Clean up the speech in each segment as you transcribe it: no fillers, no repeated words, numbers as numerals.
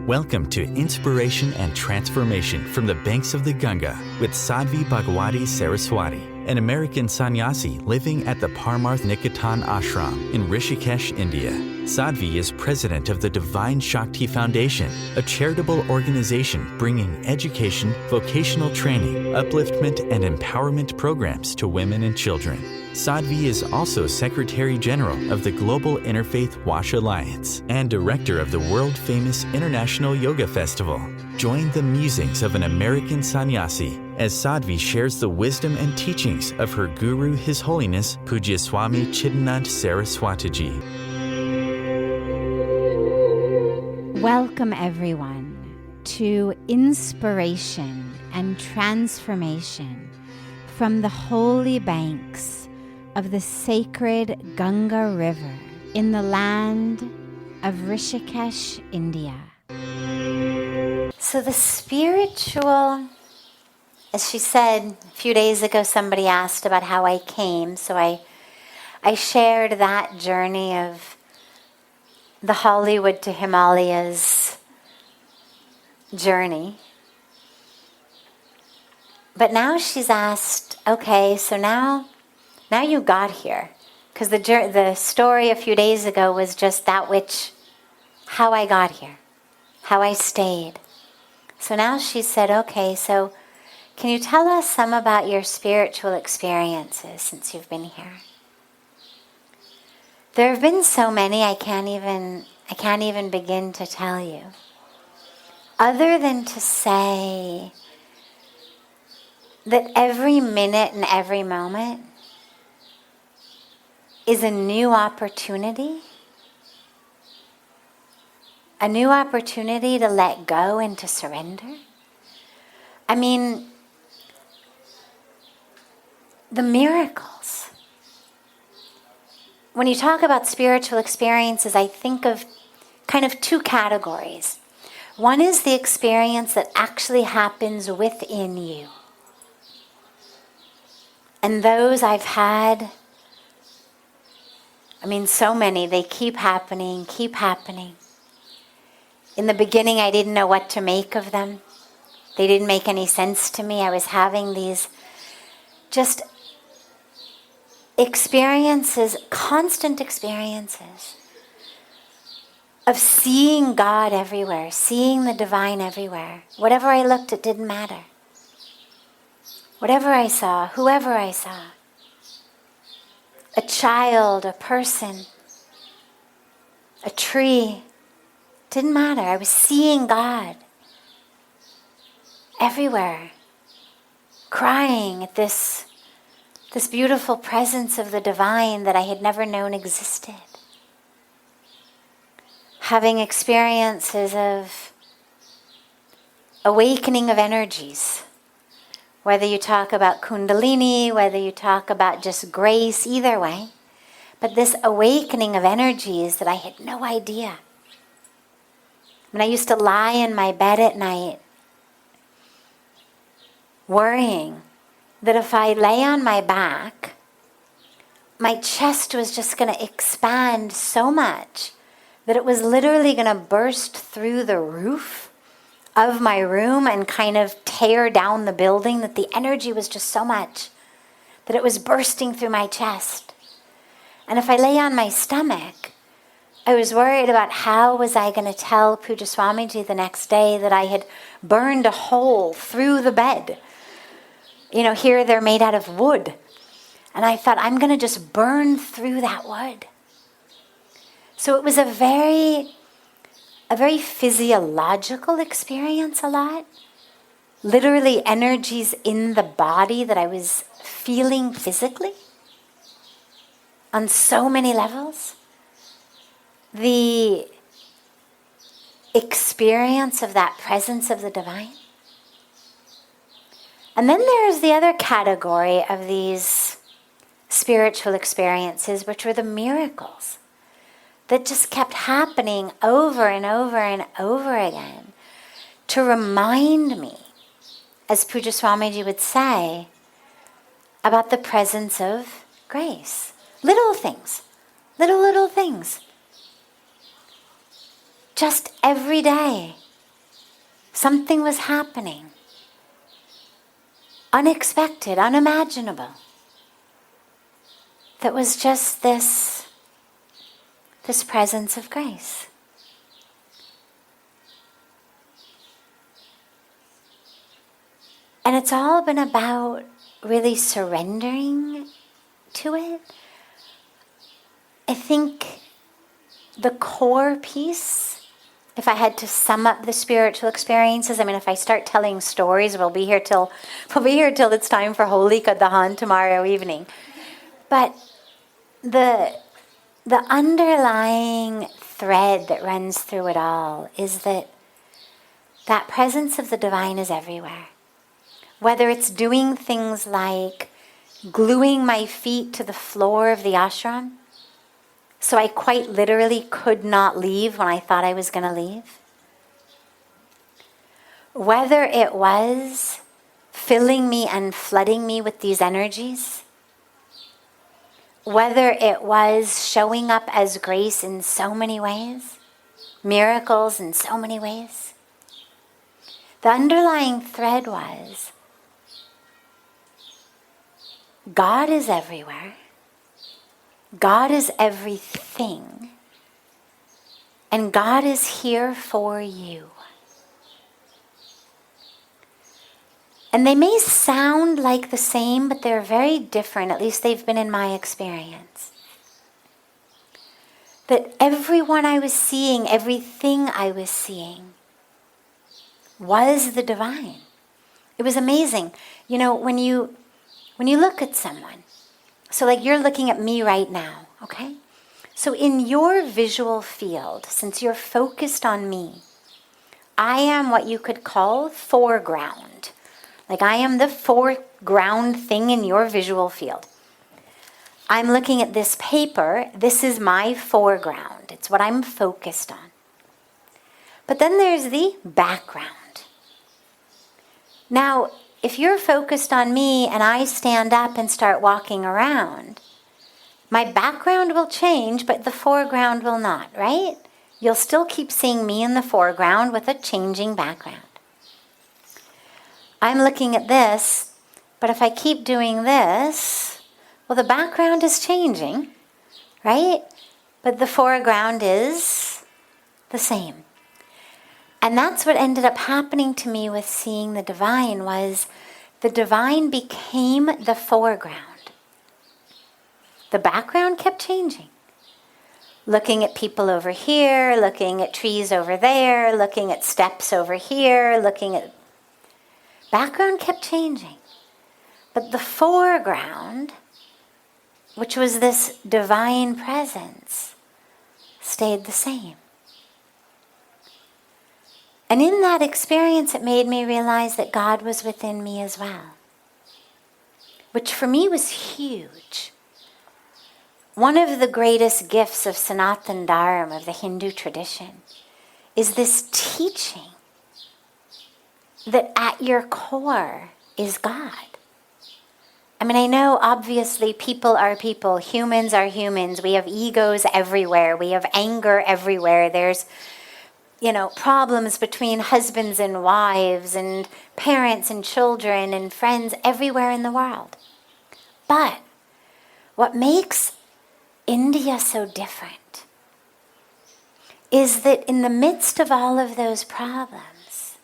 Welcome to Inspiration and Transformation from the Banks of the Ganga with Sadhvi Bhagawati Saraswati, an American sannyasi living at the Parmarth Niketan Ashram in Rishikesh, India. Sadhvi is president of the Divine Shakti Foundation, a charitable organization bringing education, vocational training, upliftment, and empowerment programs to women and children. Sadhvi is also Secretary General of the Global Interfaith Wash Alliance and Director of the world-famous International Yoga Festival. Join the musings of an American sannyasi as Sadhvi shares the wisdom and teachings of her guru, His Holiness Pujya Swami Chidanand Saraswatiji. Welcome everyone to Inspiration and Transformation from the holy banks of the sacred Ganga River in the land of Rishikesh, India. So the spiritual, as she said a few days ago, somebody asked about how I came, so I shared that journey of the Hollywood to Himalayas journey. But now she's asked, okay, so now you got here. Because the story a few days ago was just how I got here, how I stayed. So now she said, okay, so can you tell us some about your spiritual experiences since you've been here? There have been so many I can't even begin to tell you. Other than to say that every minute and every moment is a new opportunity to let go and to surrender. I mean, the miracles. When you talk about spiritual experiences, I think of kind of two categories. One is the experience that actually happens within you. And those I've had, so many, they keep happening. In the beginning, I didn't know what to make of them. They didn't make any sense to me. I was having these just experiences, constant experiences of seeing God everywhere, seeing the divine everywhere. Whatever I looked, it didn't matter. Whatever I saw, whoever I saw, a child, a person, a tree, didn't matter. I was seeing God everywhere, crying at this beautiful presence of the divine that I had never known existed. Having experiences of awakening of energies, whether you talk about Kundalini, whether you talk about just grace, either way, but this awakening of energies that I had no idea. When I used to lie in my bed at night, worrying that if I lay on my back, my chest was just going to expand so much that it was literally going to burst through the roof of my room and kind of tear down the building, that the energy was just so much that it was bursting through my chest. And if I lay on my stomach, I was worried about how was I going to tell Pujya Swamiji the next day that I had burned a hole through the bed. Here they're made out of wood. And I thought, I'm going to just burn through that wood. So it was a very physiological experience a lot. Literally energies in the body that I was feeling physically on so many levels. The experience of that presence of the divine. And then there's the other category of these spiritual experiences, which were the miracles that just kept happening over and over and over again to remind me, as Pujya Swamiji would say, about the presence of grace. Little things. Just every day. Something was happening. Unexpected, unimaginable. That was just this presence of grace. And it's all been about really surrendering to it. I think the core piece, if I had to sum up the spiritual experiences, I mean, if I start telling stories, we'll be here till it's time for Holy Kadahan tomorrow evening. But the underlying thread that runs through it all is that presence of the divine is everywhere. Whether it's doing things like gluing my feet to the floor of the ashram, so I quite literally could not leave when I thought I was going to leave. Whether it was filling me and flooding me with these energies, whether it was showing up as grace in so many ways, miracles in so many ways, the underlying thread was God is everywhere. God is everything. And God is here for you. And they may sound like the same, but they're very different. At least they've been in my experience. That everyone I was seeing, everything I was seeing, was the divine. It was amazing. You know, when you look at someone, so like you're looking at me right now, okay? So in your visual field, since you're focused on me, I am what you could call foreground. Like I am the foreground thing in your visual field. I'm looking at this paper. This is my foreground. It's what I'm focused on. But then there's the background. Now, if you're focused on me and I stand up and start walking around, my background will change, but the foreground will not, right? You'll still keep seeing me in the foreground with a changing background. I'm looking at this, but if I keep doing this, well, the background is changing, right? But the foreground is the same. And that's what ended up happening to me with seeing the divine, was the divine became the foreground. The background kept changing. Looking at people over here, looking at trees over there, looking at steps over here, background kept changing. But the foreground, which was this divine presence, stayed the same. And in that experience, it made me realize that God was within me as well, which for me was huge. One of the greatest gifts of Sanatana Dharma, of the Hindu tradition, is this teaching that at your core is God. I mean, I know obviously people are people, humans are humans, we have egos everywhere, we have anger everywhere, there's problems between husbands and wives and parents and children and friends everywhere in the world. But what makes India so different is that in the midst of all of those problems,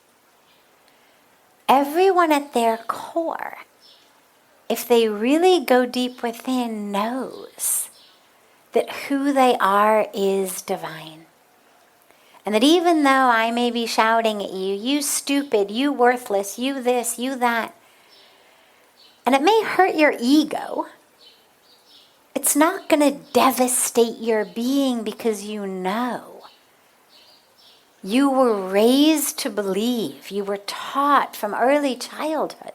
everyone at their core, if they really go deep within, knows that who they are is divine. And that even though I may be shouting at you, you stupid, you worthless, you this, you that, and it may hurt your ego, it's not going to devastate your being, because you know. You were raised to believe, you were taught from early childhood,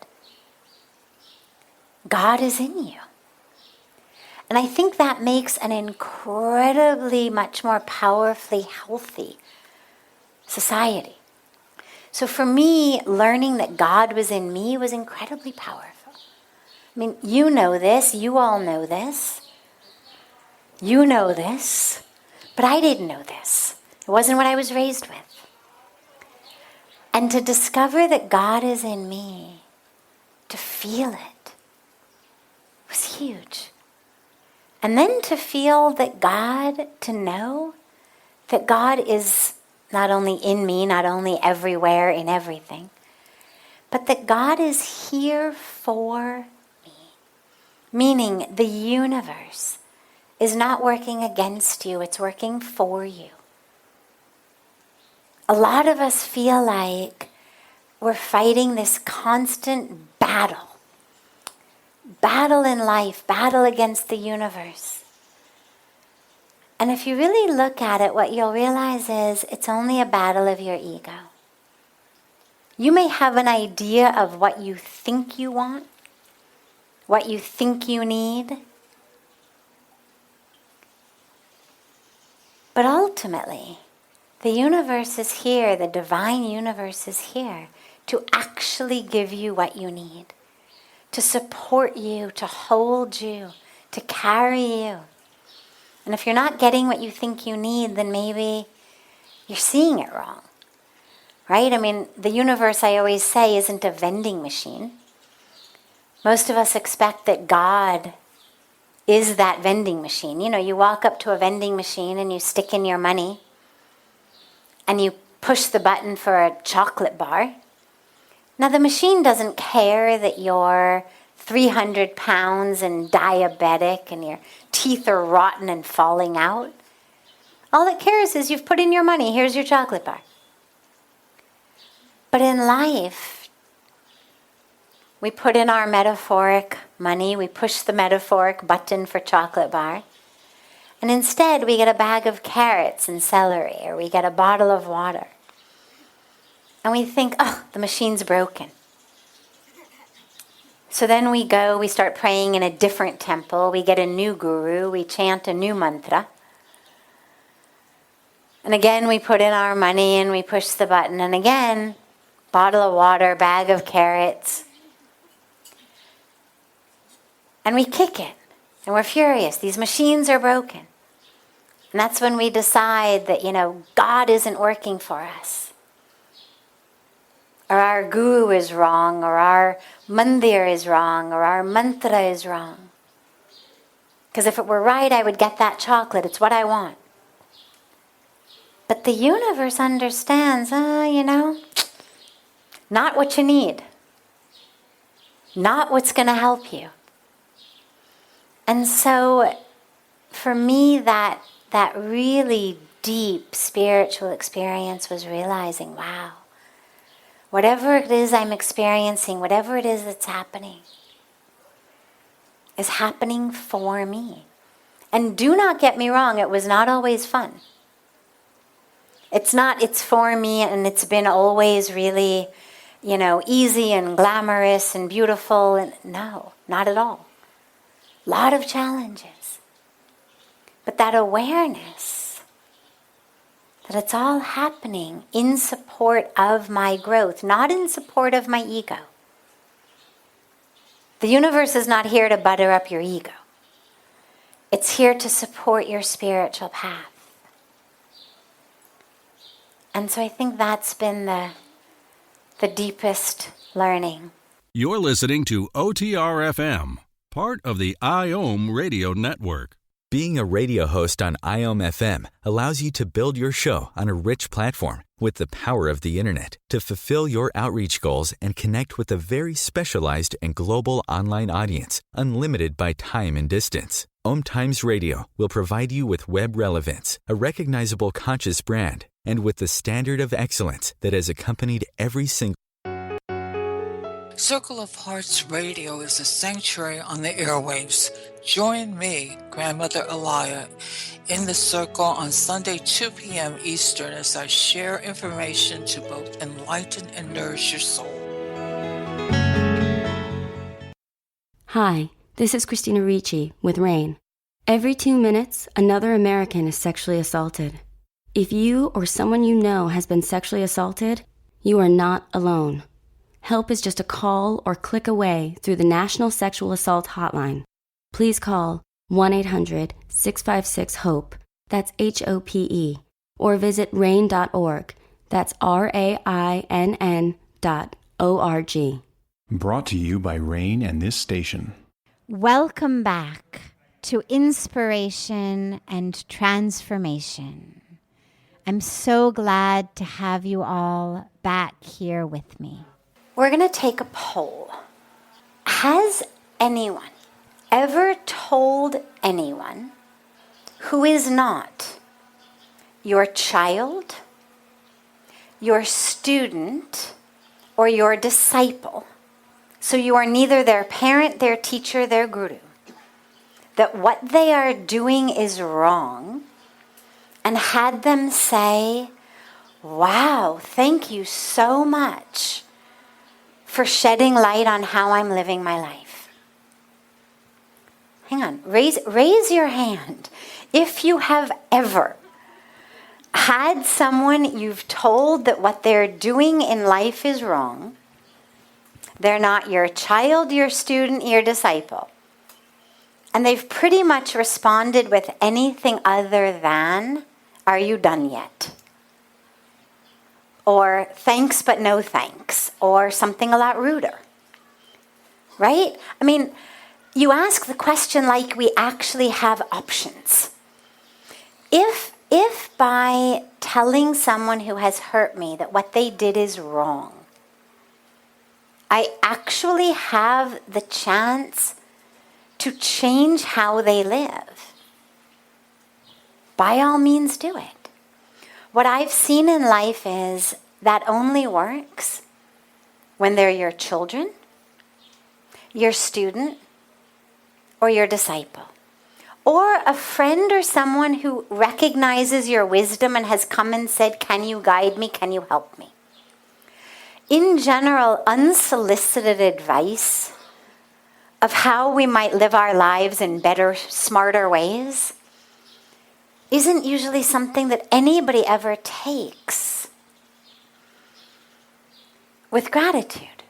God is in you. And I think that makes an incredibly much more powerfully healthy society. So for me, learning that God was in me was incredibly powerful. I mean, you know this, you all know this. You know this, but I didn't know this. It wasn't what I was raised with. And to discover that God is in me, to feel it, was huge. And then to feel that God, to know that God is not only in me, not only everywhere, in everything, but that God is here for me. Meaning the universe is not working against you, it's working for you. A lot of us feel like we're fighting this constant battle in life, battle against the universe. And if you really look at it, what you'll realize is it's only a battle of your ego. You may have an idea of what you think you want, what you think you need, but ultimately, the universe is here, the divine universe is here to actually give you what you need, to support you, to hold you, to carry you. And if you're not getting what you think you need, then maybe you're seeing it wrong, right? I mean, the universe, I always say, isn't a vending machine. Most of us expect that God is that vending machine. You know, you walk up to a vending machine and you stick in your money and you push the button for a chocolate bar. Now, the machine doesn't care that you're 300 pounds and diabetic and your teeth are rotten and falling out. All it cares is you've put in your money. Here's your chocolate bar. But in life, we put in our metaphoric money. We push the metaphoric button for chocolate bar. And instead, we get a bag of carrots and celery, or we get a bottle of water. And we think, oh, the machine's broken. So then we start praying in a different temple. We get a new guru. We chant a new mantra. And again, we put in our money and we push the button. And again, bottle of water, bag of carrots. And we kick it. And we're furious. These machines are broken. And that's when we decide that, God isn't working for us. Or our guru is wrong, or our mandir is wrong, or our mantra is wrong. Because if it were right, I would get that chocolate. It's what I want. But the universe understands, not what you need. Not what's going to help you. And so, for me, that really deep spiritual experience was realizing, wow, whatever it is I'm experiencing, whatever it is that's happening, is happening for me. And do not get me wrong, it was not always fun. It's for me and it's been always really, easy and glamorous and beautiful. And no, not at all. A lot of challenges. But that awareness that it's all happening in support of my growth, not in support of my ego. The universe is not here to butter up your ego. It's here to support your spiritual path. And so I think that's been the deepest learning. You're listening to OTR-FM, part of the IOM radio network. Being a radio host on IOM FM allows you to build your show on a rich platform with the power of the internet to fulfill your outreach goals and connect with a very specialized and global online audience, unlimited by time and distance. OMTimes Radio will provide you with web relevance, a recognizable conscious brand, and with the standard of excellence that has accompanied every single Circle of Hearts Radio is a sanctuary on the airwaves. Join me, Grandmother Alaya, in the circle on Sunday, 2 p.m. Eastern as I share information to both enlighten and nourish your soul. Hi, this is Christina Ricci with RAIN. Every 2 minutes, another American is sexually assaulted. If you or someone you know has been sexually assaulted, you are not alone. Help is just a call or click away through the National Sexual Assault Hotline. Please call 1-800-656-HOPE, that's HOPE, or visit RAIN.org. That's RAINN.org. Brought to you by Rain and this station. Welcome back to Inspiration and Transformation. I'm so glad to have you all back here with me. We're going to take a poll. Has anyone ever told anyone who is not your child, your student, or your disciple, so you are neither their parent, their teacher, their guru, that what they are doing is wrong, and had them say, wow, thank you so much for shedding light on how I'm living my life? Hang on, raise your hand if you have ever had someone you've told that what they're doing in life is wrong. They're not your child, your student, your disciple. And they've pretty much responded with anything other than, are you done yet? Or thanks but no thanks. Or something a lot ruder. Right? I mean, you ask the question like we actually have options. If by telling someone who has hurt me that what they did is wrong, I actually have the chance to change how they live, by all means do it. What I've seen in life is that only works when they're your children, your student, or your disciple. Or a friend or someone who recognizes your wisdom and has come and said, can you guide me? Can you help me? In general, unsolicited advice of how we might live our lives in better, smarter ways isn't usually something that anybody ever takes with gratitude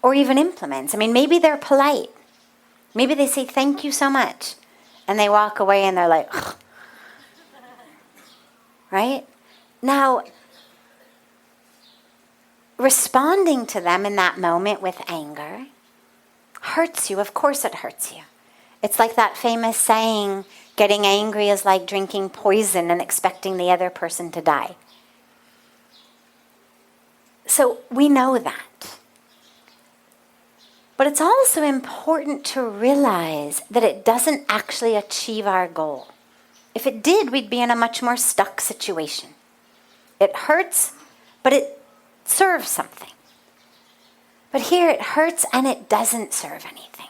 or even implements. I mean, maybe they're polite. Maybe they say, thank you so much. And they walk away and they're like, ugh. Right? Now, responding to them in that moment with anger hurts you. Of course it hurts you. It's like that famous saying, getting angry is like drinking poison and expecting the other person to die. So we know that. But it's also important to realize that it doesn't actually achieve our goal. If it did, we'd be in a much more stuck situation. It hurts, but it serves something. But here it hurts and it doesn't serve anything.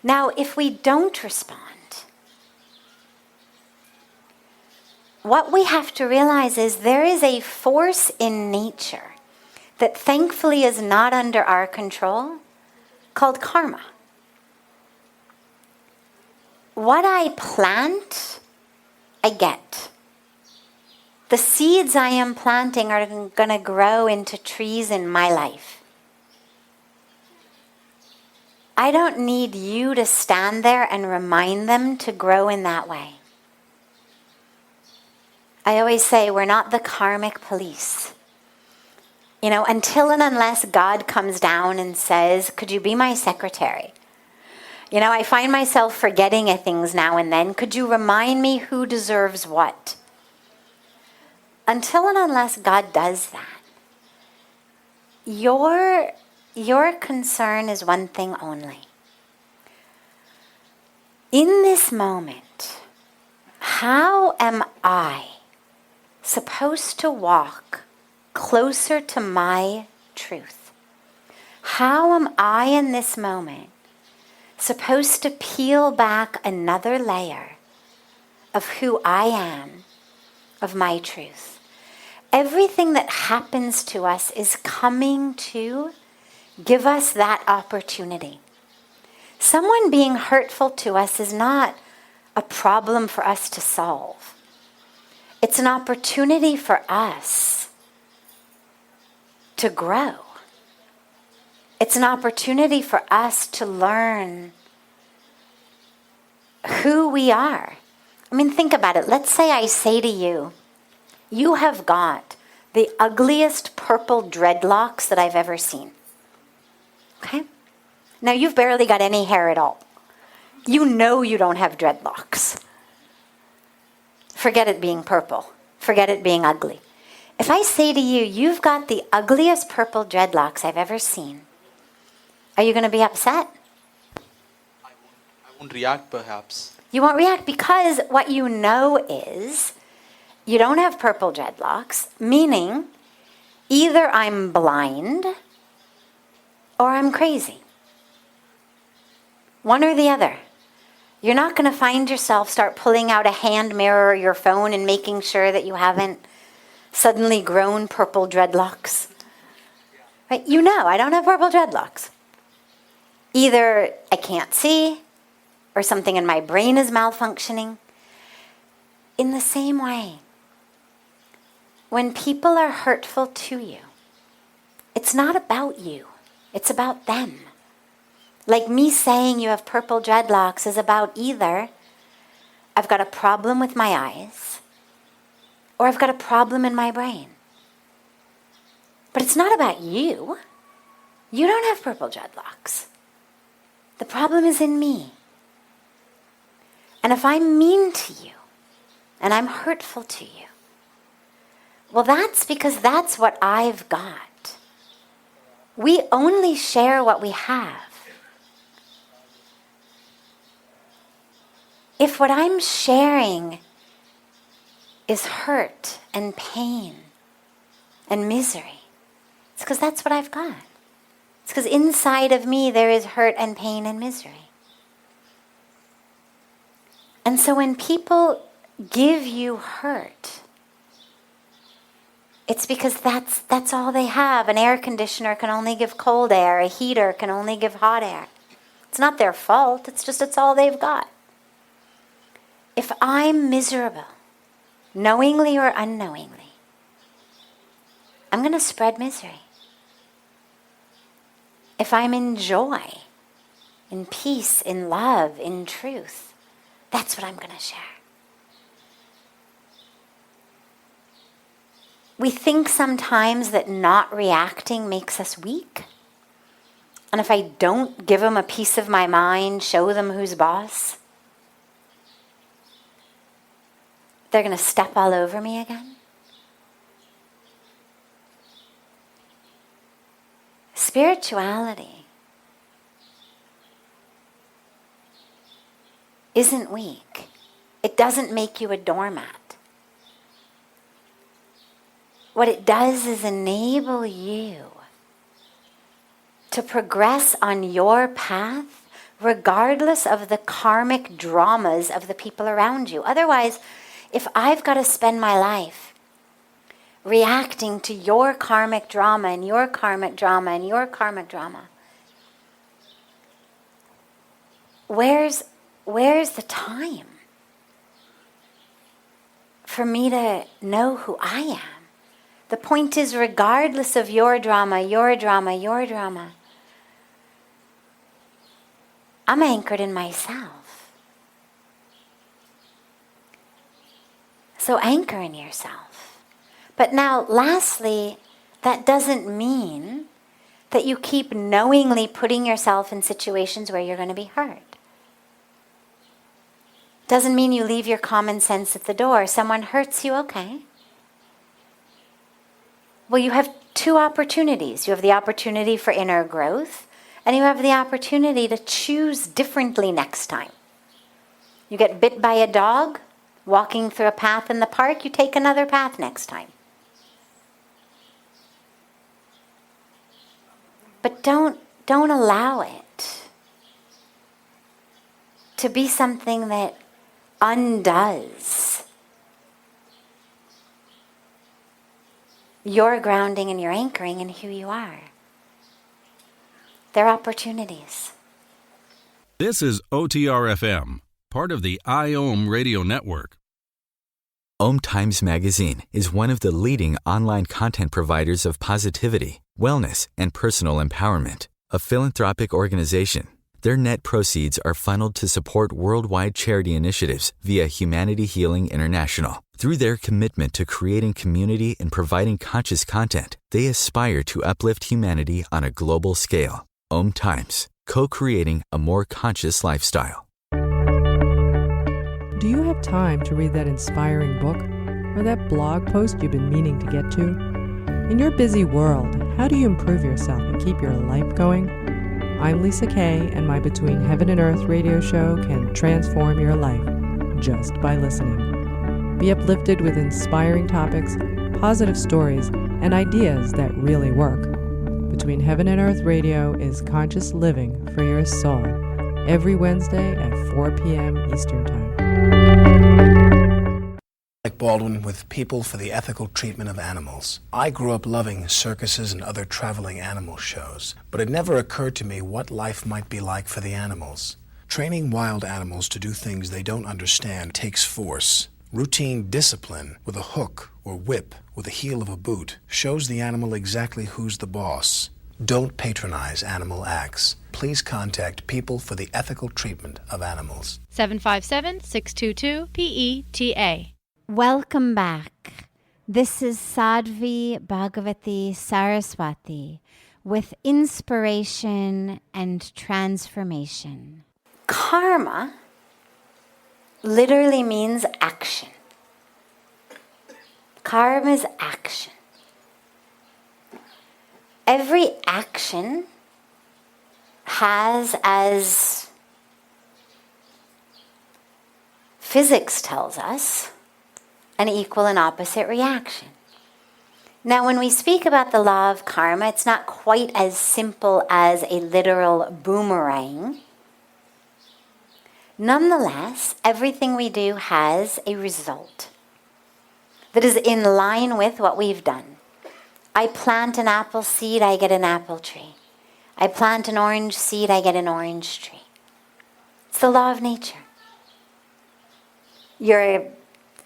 Now, if we don't respond, what we have to realize is there is a force in nature that thankfully is not under our control, called karma. What I plant, I get. The seeds I am planting are going to grow into trees in my life. I don't need you to stand there and remind them to grow in that way. I always say we're not the karmic police. You know, until and unless God comes down and says, could you be my secretary? You know, I find myself forgetting things now and then. Could you remind me who deserves what? Until and unless God does that, your concern is one thing only. In this moment, how am I supposed to walk closer to my truth? How am I in this moment supposed to peel back another layer of who I am, of my truth? Everything that happens to us is coming to give us that opportunity. Someone being hurtful to us is not a problem for us to solve. It's an opportunity for us to grow. It's an opportunity for us to learn who we are. I mean, think about it. Let's say I say to you, you have got the ugliest purple dreadlocks that I've ever seen. Okay? Now, you've barely got any hair at all. You know you don't have dreadlocks. Forget it being purple. Forget it being ugly. If I say to you, you've got the ugliest purple dreadlocks I've ever seen, are you going to be upset? I won't react, perhaps. You won't react because what you know is you don't have purple dreadlocks, meaning either I'm blind or I'm crazy. One or the other. You're not going to find yourself start pulling out a hand mirror or your phone and making sure that you haven't suddenly grown purple dreadlocks. Right? You know, I don't have purple dreadlocks. Either I can't see or something in my brain is malfunctioning. In the same way, when people are hurtful to you, it's not about you. It's about them. Like me saying you have purple dreadlocks is about either I've got a problem with my eyes or I've got a problem in my brain. But it's not about you. You don't have purple dreadlocks. The problem is in me. And if I'm mean to you and I'm hurtful to you, well, that's because that's what I've got. We only share what we have. If what I'm sharing is hurt and pain and misery, it's because that's what I've got. It's because inside of me there is hurt and pain and misery. And so when people give you hurt, it's because that's all they have. An air conditioner can only give cold air. A heater can only give hot air. It's not their fault. It's all they've got. If I'm miserable, knowingly or unknowingly, I'm going to spread misery. If I'm in joy, in peace, in love, in truth, that's what I'm going to share. We think sometimes that not reacting makes us weak. And if I don't give them a piece of my mind, show them who's boss, they're going to step all over me again. Spirituality isn't weak. It doesn't make you a doormat. What it does is enable you to progress on your path regardless of the karmic dramas of the people around you. Otherwise, if I've got to spend my life reacting to your karmic drama and your karmic drama and your karmic drama, where's the time for me to know who I am? The point is, regardless of your drama, I'm anchored in myself. So anchor in yourself. But now, lastly, that doesn't mean that you keep knowingly putting yourself in situations where you're going to be hurt. Doesn't mean you leave your common sense at the door. Someone hurts you, okay. Well, you have two opportunities. You have the opportunity for inner growth, and you have the opportunity to choose differently next time. You get bit by a dog, walking through a path in the park, you take another path next time. But don't allow it to be something that undoes your grounding and your anchoring in who you are. They're opportunities. This is OTR-FM, part of the IOM radio network. OMTimes Magazine is one of the leading online content providers of positivity, wellness, and personal empowerment. A philanthropic organization, their net proceeds are funneled to support worldwide charity initiatives via Humanity Healing International. Through their commitment to creating community and providing conscious content, they aspire to uplift humanity on a global scale. OMTimes, co-creating a more conscious lifestyle. Do you have time to read that inspiring book or that blog post you've been meaning to get to? In your busy world, how do you improve yourself and keep your life going? I'm Lisa Kay, and my Between Heaven and Earth radio show can transform your life just by listening. Be uplifted with inspiring topics, positive stories, and ideas that really work. Between Heaven and Earth Radio is conscious living for your soul, every Wednesday at 4 p.m. Eastern Time. Baldwin with People for the Ethical Treatment of Animals. I grew up loving circuses and other traveling animal shows, but it never occurred to me what life might be like for the animals. Training wild animals to do things they don't understand takes force. Routine discipline with a hook or whip with the heel of a boot shows the animal exactly who's the boss. Don't patronize animal acts. Please contact People for the Ethical Treatment of Animals. 757-622-PETA. Welcome back. This is Sadhvi Bhagawati Saraswati with inspiration and transformation. Karma literally means action. Karma is action. Every action has, as physics tells us, an equal and opposite reaction. Now, when we speak about the law of karma, it's not quite as simple as a literal boomerang. Nonetheless, everything we do has a result that is in line with what we've done. I plant an apple seed, I get an apple tree. I plant an orange seed, I get an orange tree. It's the law of nature. You're a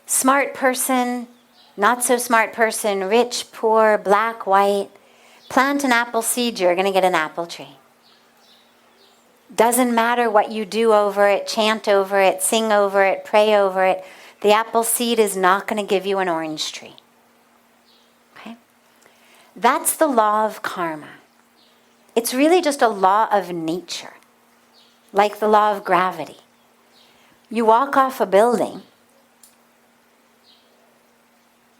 smart person, not so smart person, rich, poor, black, white. Plant an apple seed, you're going to get an apple tree. Doesn't matter what you do over it, chant over it, sing over it, pray over it. The apple seed is not going to give you an orange tree. Okay? That's the law of karma. It's really just a law of nature, like the law of gravity. You walk off a building,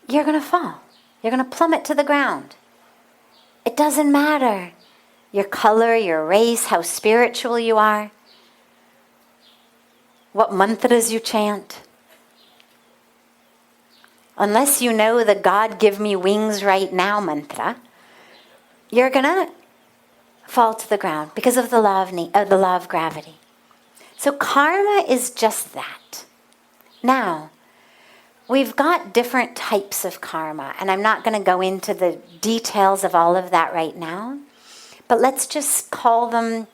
you're going to fall. You're going to plummet to the ground. It doesn't matter your color, your race, how spiritual you are, what mantras you chant. Unless you know the God give me wings right now mantra, you're going to fall to the ground because of the law of gravity. So karma is just that. Now, we've got different types of karma, and I'm not going to go into the details of all of that right now, but let's just call them,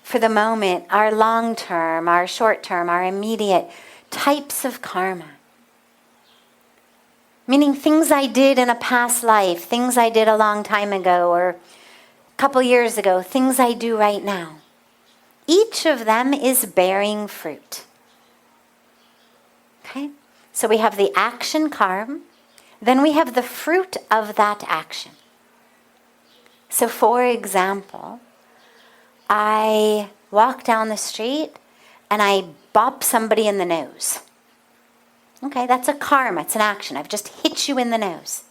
for the moment, our long-term, our short-term, our immediate types of karma. Meaning things I did in a past life, things I did a long time ago or a couple years ago, things I do right now. Each of them is bearing fruit. Okay? So we have the action karma, then we have the fruit of that action. So for example, I walk down the street and I bop somebody in the nose. Okay, that's a karma, it's an action. I've just hit you in the nose.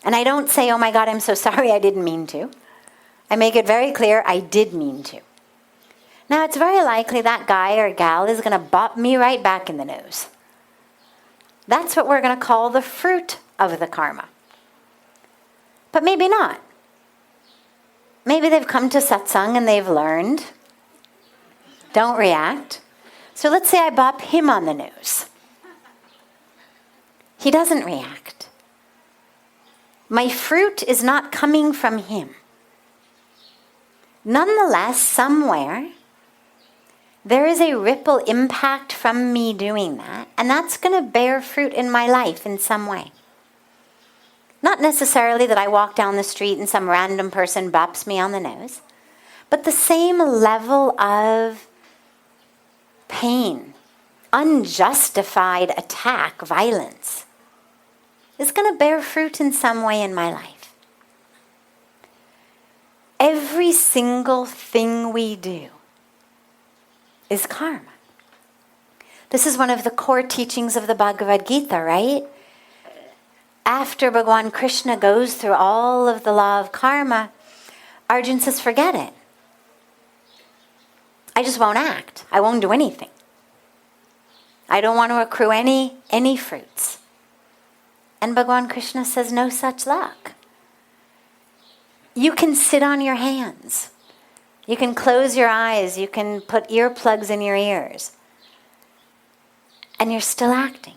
And I don't say, oh my God, I'm so sorry, I didn't mean to. I make it very clear I did mean to. Now it's very likely that guy or gal is going to bop me right back in the nose. That's what we're going to call the fruit of the karma. But maybe not. Maybe they've come to satsang and they've learned. Don't react. So let's say I bop him on the nose. He doesn't react. My fruit is not coming from him. Nonetheless, somewhere, there is a ripple impact from me doing that, and that's going to bear fruit in my life in some way. Not necessarily that I walk down the street and some random person bops me on the nose, but the same level of pain, unjustified attack, violence, is going to bear fruit in some way in my life. Every single thing we do is karma. This is one of the core teachings of the Bhagavad Gita, right? After Bhagavan Krishna goes through all of the law of karma, Arjuna says, forget it. I just won't act. I won't do anything. I don't want to accrue any fruits. And Bhagavan Krishna says, no such luck. You can sit on your hands. You can close your eyes. You can put earplugs in your ears. And you're still acting.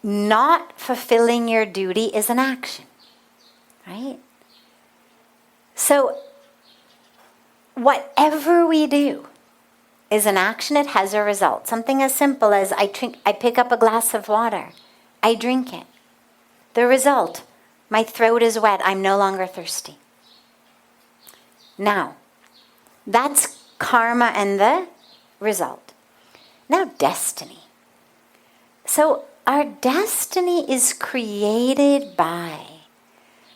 Not fulfilling your duty is an action, right? So, whatever we do is an action. It has a result. Something as simple as I pick up a glass of water. I drink it. The result, my throat is wet. I'm no longer thirsty. Now, that's karma and the result. Now, destiny. So, our destiny is created by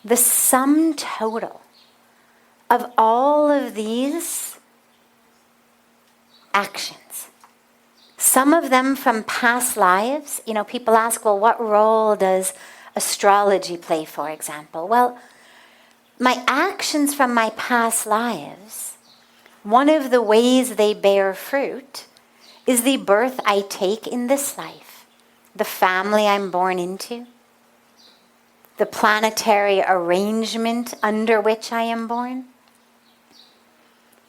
the sum total of all of these actions. Some of them from past lives. You know, people ask, well, what role does astrology play, for example? Well, my actions from my past lives, one of the ways they bear fruit is the birth I take in this life, the family I'm born into, the planetary arrangement under which I am born,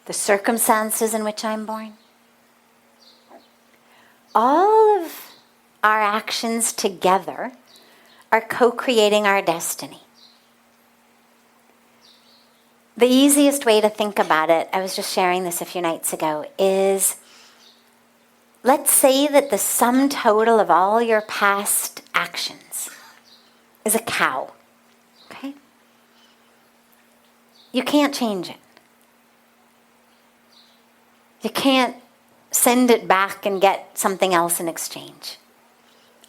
the circumstances in which I'm born. All of our actions together are co-creating our destiny. The easiest way to think about it, I was just sharing this a few nights ago, is let's say that the sum total of all your past actions is a cow. Okay? You can't change it. You can't send it back and get something else in exchange.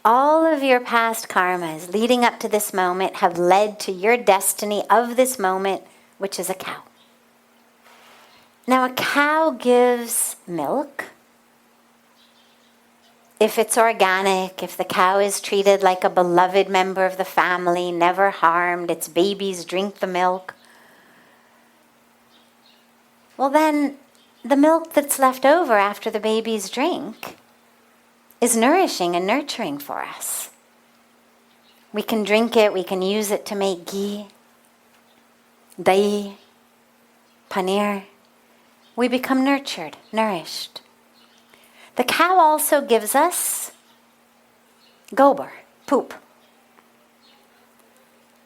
All of your past karmas leading up to this moment have led to your destiny of this moment, which is a cow. Now, a cow gives milk. If it's organic, if the cow is treated like a beloved member of the family, never harmed, its babies drink the milk, well then, the milk that's left over after the babies drink is nourishing and nurturing for us. We can drink it, we can use it to make ghee, dahi, paneer. We become nurtured, nourished. The cow also gives us gobar, poop.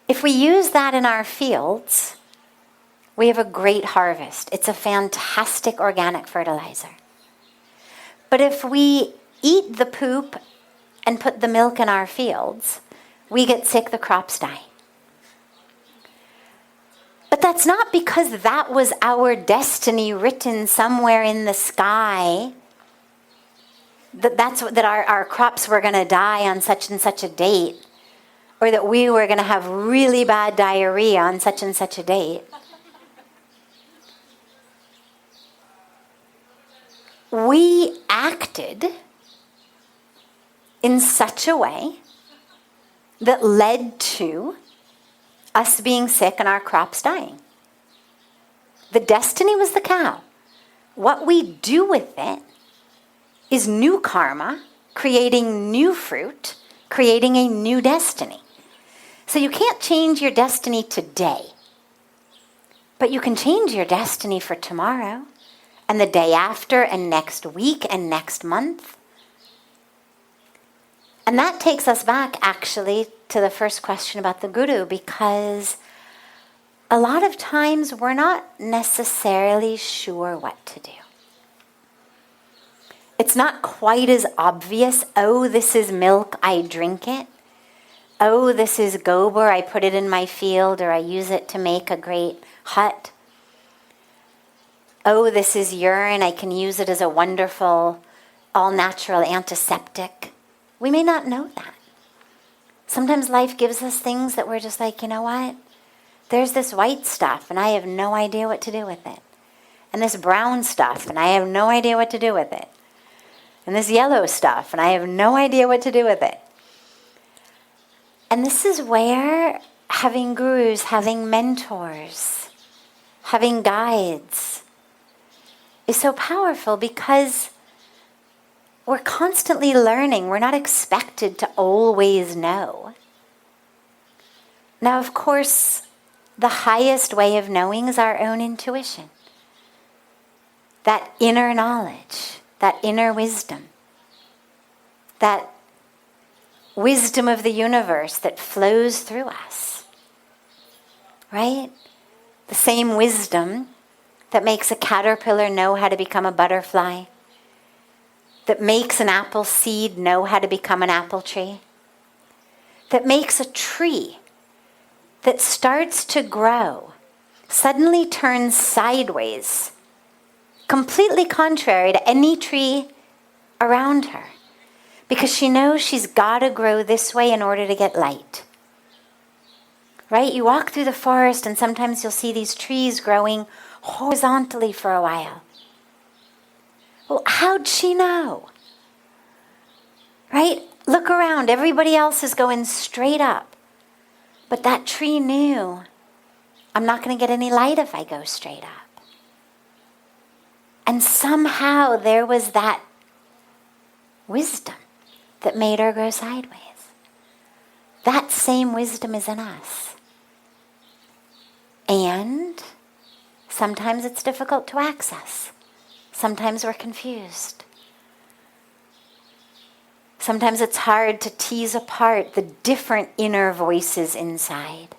If we use that in our fields, we have a great harvest. It's a fantastic organic fertilizer. But if we eat the poop and put the milk in our fields, we get sick, the crops die. But that's not because that was our destiny written somewhere in the sky, that our crops were going to die on such and such a date, or that we were going to have really bad diarrhea on such and such a date. We acted in such a way that led to us being sick and our crops dying. The destiny was the cow. What we do with it is new karma, creating new fruit, creating a new destiny. So you can't change your destiny today, but you can change your destiny for tomorrow, and the day after, and next week, and next month. And that takes us back, actually, to the first question about the guru, because a lot of times we're not necessarily sure what to do. It's not quite as obvious, oh, this is milk, I drink it. Oh, this is gobar, I put it in my field, or I use it to make a great hut. oh, this is urine, I can use it as a wonderful, all-natural antiseptic. We may not know that. Sometimes life gives us things that we're just like, you know what? There's this white stuff, and I have no idea what to do with it. And this brown stuff, and I have no idea what to do with it. And this yellow stuff, and I have no idea what to do with it. And this is where having gurus, having mentors, having guides is so powerful, because we're constantly learning. We're not expected to always know. Now, of course, the highest way of knowing is our own intuition. That inner knowledge, that inner wisdom, that wisdom of the universe that flows through us, right? The same wisdom that makes a caterpillar know how to become a butterfly, that makes an apple seed know how to become an apple tree, that makes a tree that starts to grow, suddenly turns sideways, completely contrary to any tree around her, because she knows she's got to grow this way in order to get light. Right? You walk through the forest and sometimes you'll see these trees growing horizontally for a while. Well, how'd she know? Right? Look around. Everybody else is going straight up. But that tree knew, I'm not going to get any light if I go straight up. And somehow there was that wisdom that made her go sideways. That same wisdom is in us. And sometimes it's difficult to access. Sometimes we're confused. Sometimes it's hard to tease apart the different inner voices inside.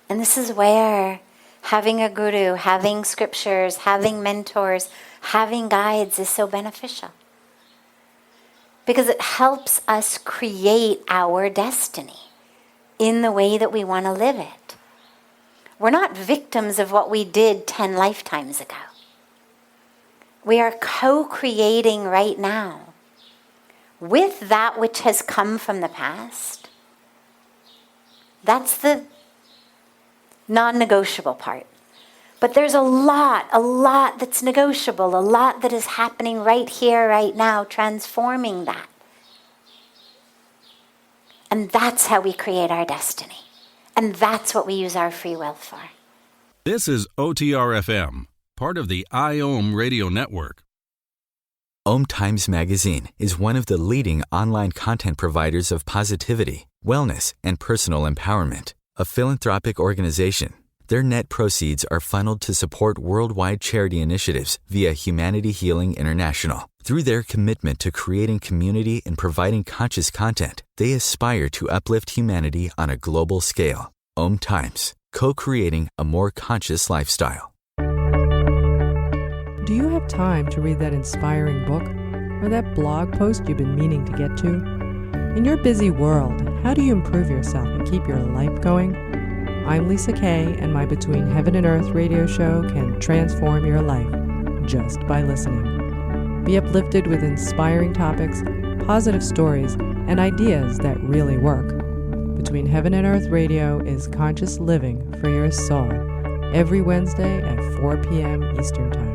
And this is where having a guru, having scriptures, having mentors, having guides is so beneficial. Because it helps us create our destiny in the way that we want to live it. We're not victims of what we did 10 lifetimes ago. We are co-creating right now with that which has come from the past. That's the non-negotiable part. But there's a lot that's negotiable, a lot that is happening right here, right now, transforming that. And that's how we create our destiny. And that's what we use our free will for. This is OTR-FM, part of the IOM radio network. OMTimes Magazine is one of the leading online content providers of positivity, wellness, and personal empowerment. A philanthropic organization, their net proceeds are funneled to support worldwide charity initiatives via Humanity Healing International. Through their commitment to creating community and providing conscious content, they aspire to uplift humanity on a global scale. OMTimes, co-creating a more conscious lifestyle. Do you have time to read that inspiring book or that blog post you've been meaning to get to? In your busy world, how do you improve yourself and keep your life going? I'm Lisa Kay, and my Between Heaven and Earth radio show can transform your life just by listening. Be uplifted with inspiring topics, positive stories, and ideas that really work. Between Heaven and Earth radio is conscious living for your soul, every Wednesday at 4 p.m. Eastern Time.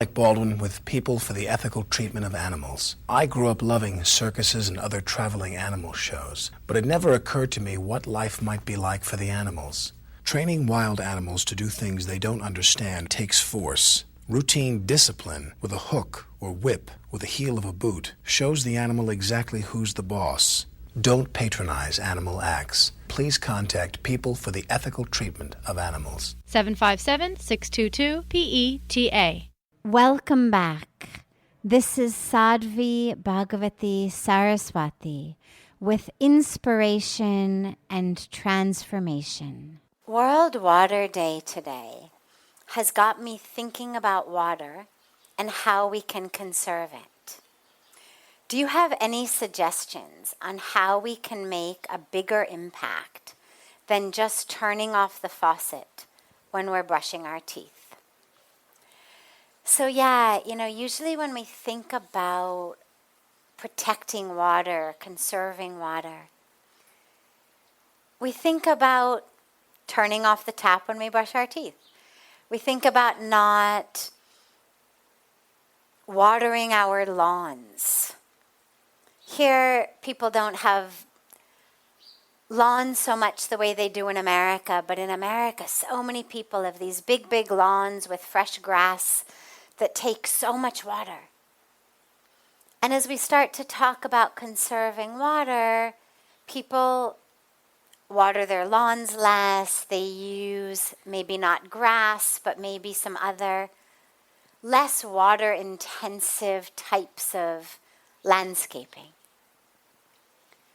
Like Baldwin with People for the Ethical Treatment of Animals. I grew up loving circuses and other traveling animal shows, but it never occurred to me what life might be like for the animals. Training wild animals to do things they don't understand takes force. Routine discipline with a hook or whip with the heel of a boot shows the animal exactly who's the boss. Don't patronize animal acts. Please contact People for the Ethical Treatment of Animals. 757-622-PETA. Welcome back. This is Sadhvi Bhagawati Saraswati with inspiration and transformation. World Water Day today has got me thinking about water and how we can conserve it. Do you have any suggestions on how we can make a bigger impact than just turning off the faucet when we're brushing our teeth. So yeah, usually when we think about protecting water, conserving water, we think about turning off the tap when we brush our teeth. We think about not watering our lawns. Here, people don't have lawns so much the way they do in America, but in America, so many people have these big, big lawns with fresh grass that take so much water. And as we start to talk about conserving water, people water their lawns less. They use maybe not grass, but maybe some other less water-intensive types of landscaping.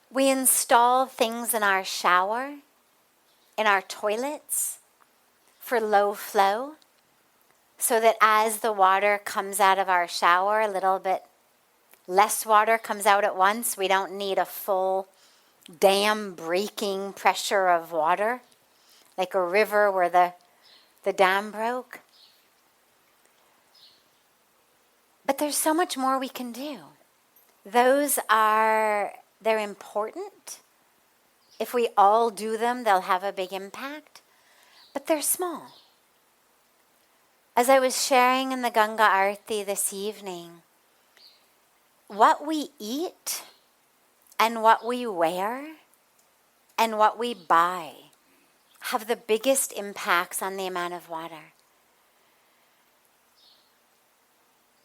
We install things in our shower, in our toilets, for low flow, so that as the water comes out of our shower, a little bit less water comes out at once. We don't need a full dam breaking pressure of water, like a river where the dam broke. But there's so much more we can do. They're important. If we all do them, they'll have a big impact. But they're small. As I was sharing in the Ganga Arti this evening, what we eat and what we wear and what we buy have the biggest impacts on the amount of water.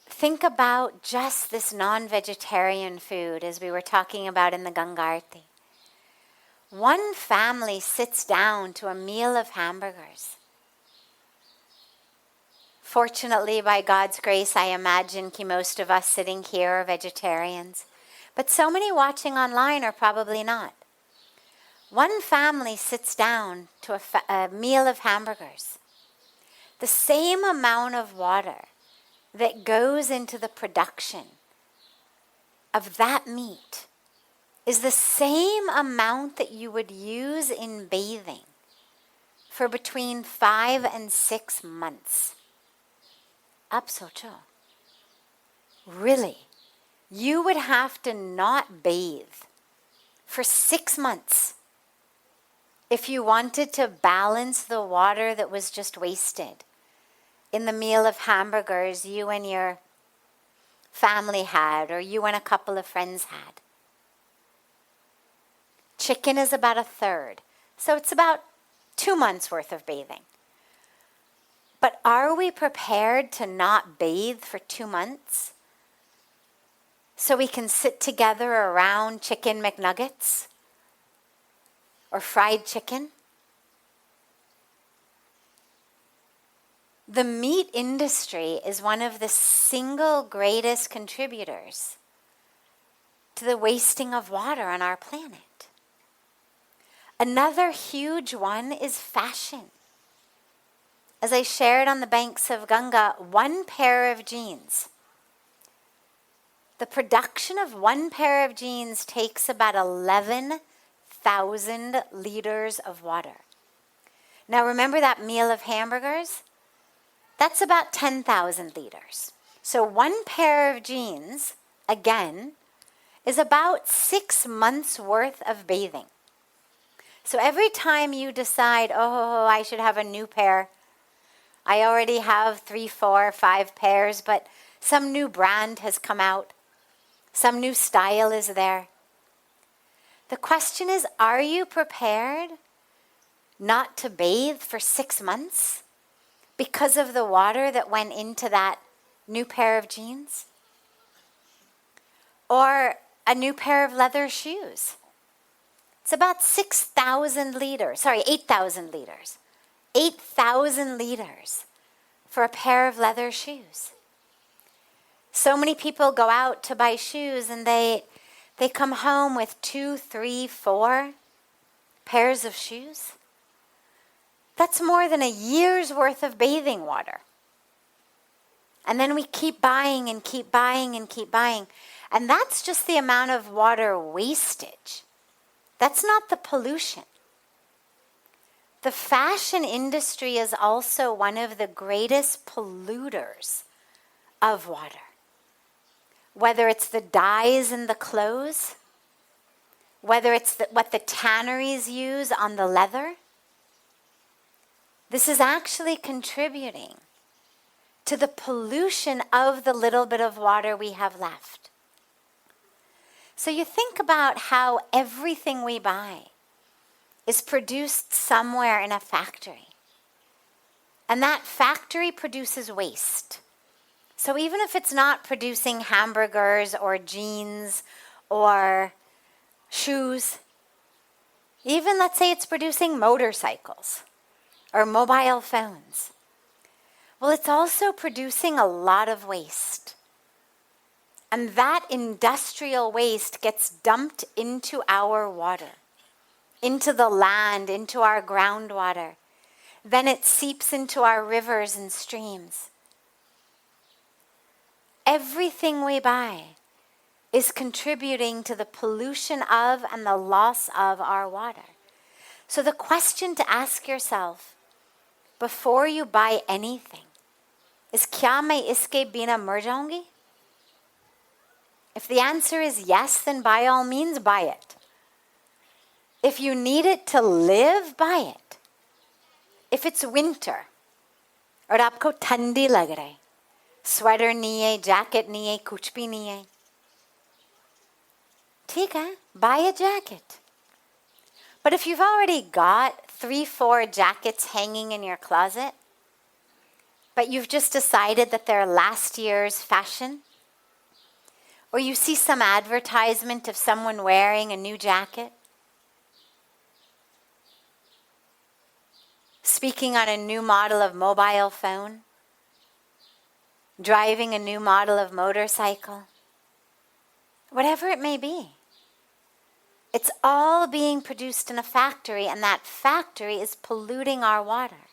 Think about just this non-vegetarian food, as we were talking about in the Ganga Arti. One family sits down to a meal of hamburgers. Fortunately, by God's grace, I imagine most of us sitting here are vegetarians. But so many watching online are probably not. One family sits down to a meal of hamburgers. The same amount of water that goes into the production of that meat is the same amount that you would use in bathing for between 5 and 6 months. Up socho. Really? You would have to not bathe for 6 months if you wanted to balance the water that was just wasted in the meal of hamburgers you and your family had, or you and a couple of friends had. Chicken is about a third, so it's about 2 months worth of bathing. But are we prepared to not bathe for 2 months so we can sit together around chicken McNuggets or fried chicken? The meat industry is one of the single greatest contributors to the wasting of water on our planet. Another huge one is fashion. As I shared on the banks of Ganga, one pair of jeans. The production of one pair of jeans takes about 11,000 liters of water. Now remember that meal of hamburgers? That's about 10,000 liters. So one pair of jeans, again, is about 6 months worth of bathing. So every time you decide, oh, I should have a new pair, I already have 3, 4, 5 pairs, but some new brand has come out. Some new style is there. The question is, are you prepared not to bathe for 6 months because of the water that went into that new pair of jeans? Or a new pair of leather shoes. It's about 8,000 liters. 8,000 liters for a pair of leather shoes. So many people go out to buy shoes and they come home with 2, 3, 4 pairs of shoes. That's more than a year's worth of bathing water. And then we keep buying and keep buying and keep buying. And that's just the amount of water wastage. That's not the pollution. The fashion industry is also one of the greatest polluters of water. Whether it's the dyes in the clothes, whether it's what the tanneries use on the leather, this is actually contributing to the pollution of the little bit of water we have left. So you think about how everything we buy is produced somewhere in a factory. And that factory produces waste. So even if it's not producing hamburgers or jeans or shoes, even let's say it's producing motorcycles or mobile phones, well, it's also producing a lot of waste. And that industrial waste gets dumped into our water, into the land, into our groundwater. Then it seeps into our rivers and streams. Everything we buy is contributing to the pollution of and the loss of our water. So the question to ask yourself before you buy anything is, kya main iske bina mar jaungi? If the answer is yes, then by all means buy it. If you need it to live, buy it. If it's winter, और आपको ठंडी लग रहा है, sweater नहीं है, jacket नहीं है, कुछ भी नहीं है, ठीक है, buy a jacket. But if you've already got 3-4 jackets hanging in your closet, but you've just decided that they're last year's fashion, or you see some advertisement of someone wearing a new jacket, speaking on a new model of mobile phone, driving a new model of motorcycle, whatever it may be, it's all being produced in a factory, and that factory is polluting our water.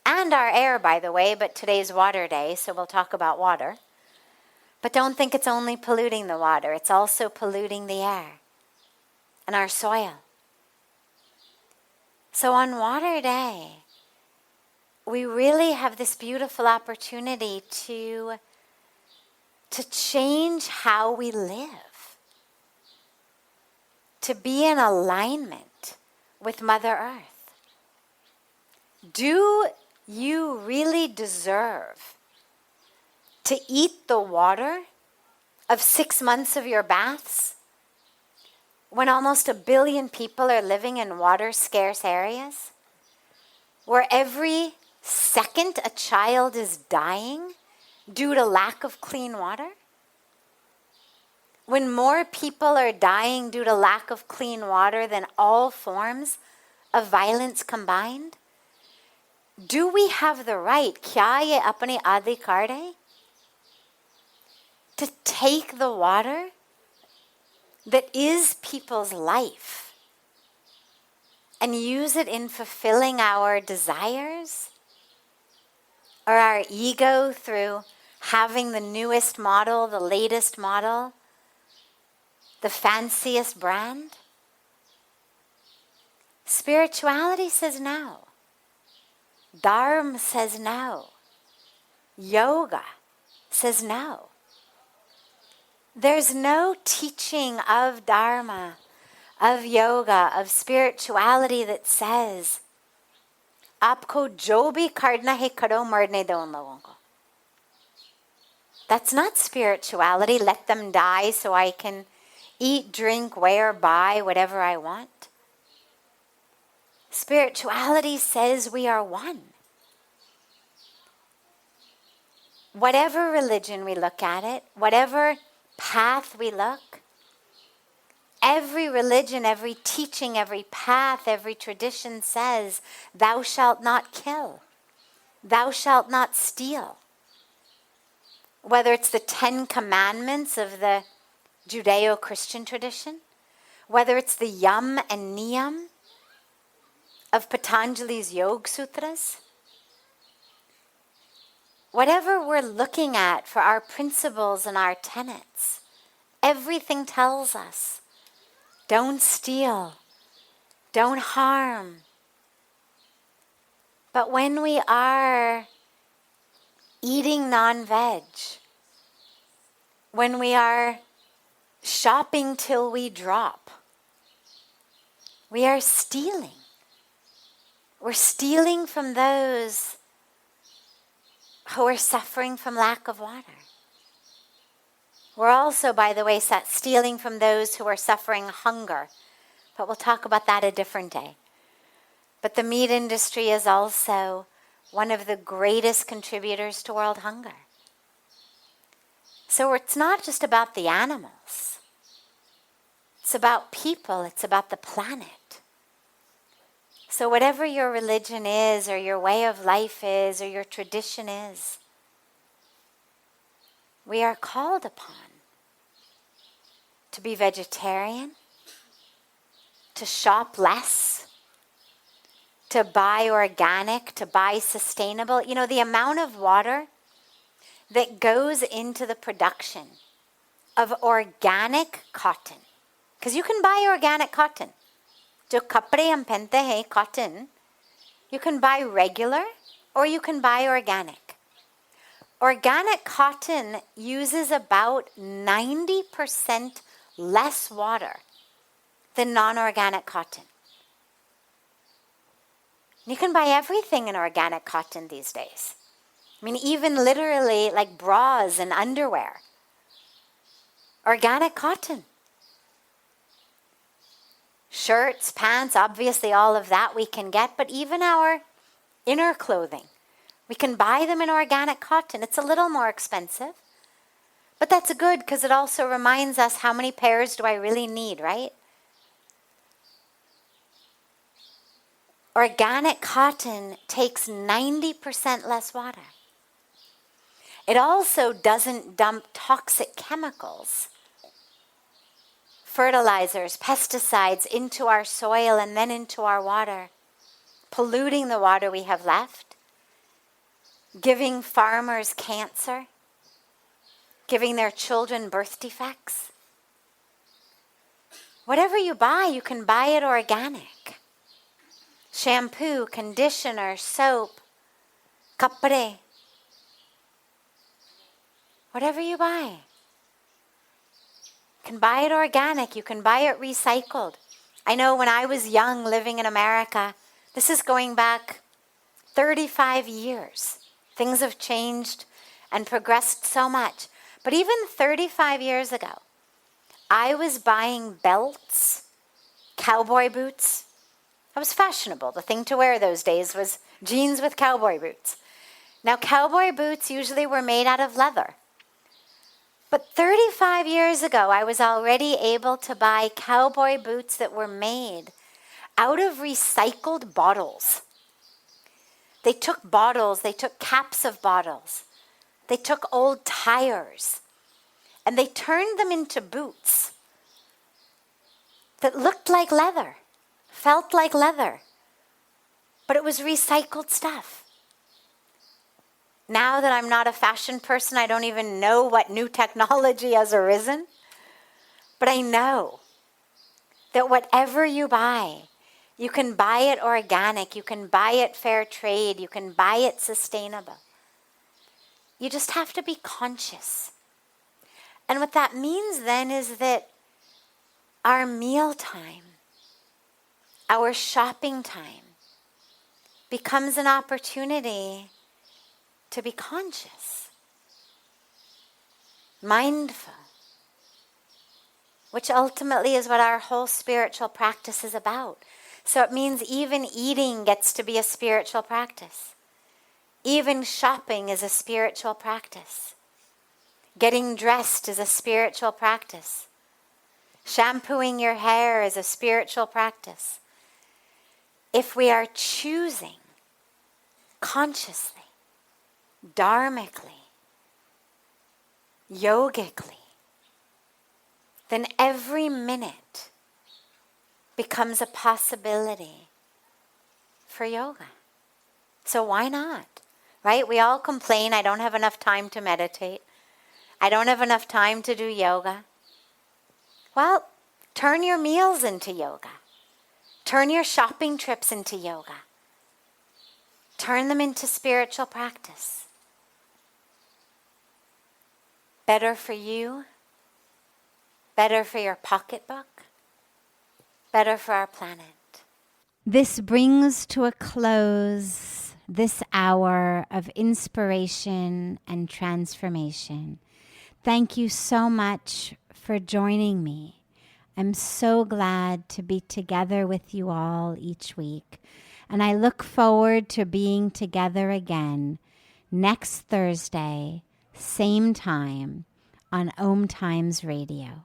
And our air, by the way, but today's water day, so we'll talk about water. But don't think it's only polluting the water, it's also polluting the air and our soil. So on Water Day, we really have this beautiful opportunity to change how we live, to be in alignment with Mother Earth. Do you really deserve to eat the water of 6 months of your baths when almost 1 billion people are living in water-scarce areas, where every second a child is dying due to lack of clean water? When more people are dying due to lack of clean water than all forms of violence combined? Do we have the right, kya ye apne adhikar hai, to take the water that is people's life and use it in fulfilling our desires or our ego through having the newest model, the latest model, the fanciest brand? Spirituality says no. Dharma says no. Yoga says no. There's no teaching of Dharma, of yoga, of spirituality that says, "Aapko jo bhi karna hai karo, marne do un logon ko." That's not spirituality. Let them die so I can eat, drink, wear, buy whatever I want. Spirituality says we are one. Whatever religion we look at it, whatever path we look, every religion, every teaching, every path, every tradition says, thou shalt not kill, thou shalt not steal. Whether it's the 10 Commandments of the Judeo-Christian tradition, whether it's the Yam and Niyam of Patanjali's Yoga Sutras, whatever we're looking at for our principles and our tenets, everything tells us, don't steal, don't harm, But when we are eating non-veg, when we are shopping till we drop, we are stealing. We're stealing from those who are suffering from lack of water. We're also, by the way, stealing from those who are suffering hunger. But we'll talk about that a different day. But the meat industry is also one of the greatest contributors to world hunger. So it's not just about the animals. It's about people. It's about the planet. So whatever your religion is, or your way of life is, or your tradition is, we are called upon to be vegetarian, to shop less, to buy organic, to buy sustainable. You know, the amount of water that goes into the production of organic cotton, because you can buy organic cotton. जो कपड़े हम पहनते हैं cotton, you can buy regular or you can buy organic. Organic cotton uses about 90% less water than non-organic cotton. You can buy everything in organic cotton these days. I mean, even literally like bras and underwear. Organic cotton. Shirts, pants, obviously all of that we can get, but even our inner clothing, we can buy them in organic cotton. It's a little more expensive, but that's good because it also reminds us how many pairs do I really need, right? Organic cotton takes 90% less water. It also doesn't dump toxic chemicals, fertilizers, pesticides into our soil and then into our water, polluting the water we have left, giving farmers cancer, giving their children birth defects. Whatever you buy, you can buy it organic. Shampoo, conditioner, soap, kapre, whatever you buy. You can buy it organic, you can buy it recycled. I know when I was young living in America, this is going back 35 years. Things have changed and progressed so much. But even 35 years ago, I was buying belts, cowboy boots. That was fashionable. The thing to wear those days was jeans with cowboy boots. Now, cowboy boots usually were made out of leather. But 35 years ago, I was already able to buy cowboy boots that were made out of recycled bottles. They took bottles, they took caps of bottles, they took old tires, and they turned them into boots that looked like leather, felt like leather, but it was recycled stuff. Now that I'm not a fashion person, I don't even know what new technology has arisen. But I know that whatever you buy, you can buy it organic, you can buy it fair trade, you can buy it sustainable. You just have to be conscious. And what that means then is that our meal time, our shopping time, becomes an opportunity to be conscious, mindful, which ultimately is what our whole spiritual practice is about. So it means even eating gets to be a spiritual practice. Even shopping is a spiritual practice. Getting dressed is a spiritual practice. Shampooing your hair is a spiritual practice. If we are choosing consciously, dharmically, yogically, then every minute becomes a possibility for yoga. So why not? Right? We all complain, I don't have enough time to meditate. I don't have enough time to do yoga. Well, turn your meals into yoga. Turn your shopping trips into yoga. Turn them into spiritual practice. Better for you, better for your pocketbook, better for our planet. This brings to a close this hour of inspiration and transformation. Thank you so much for joining me. I'm so glad to be together with you all each week, and I look forward to being together again next Thursday, same time, on OMTimes Radio.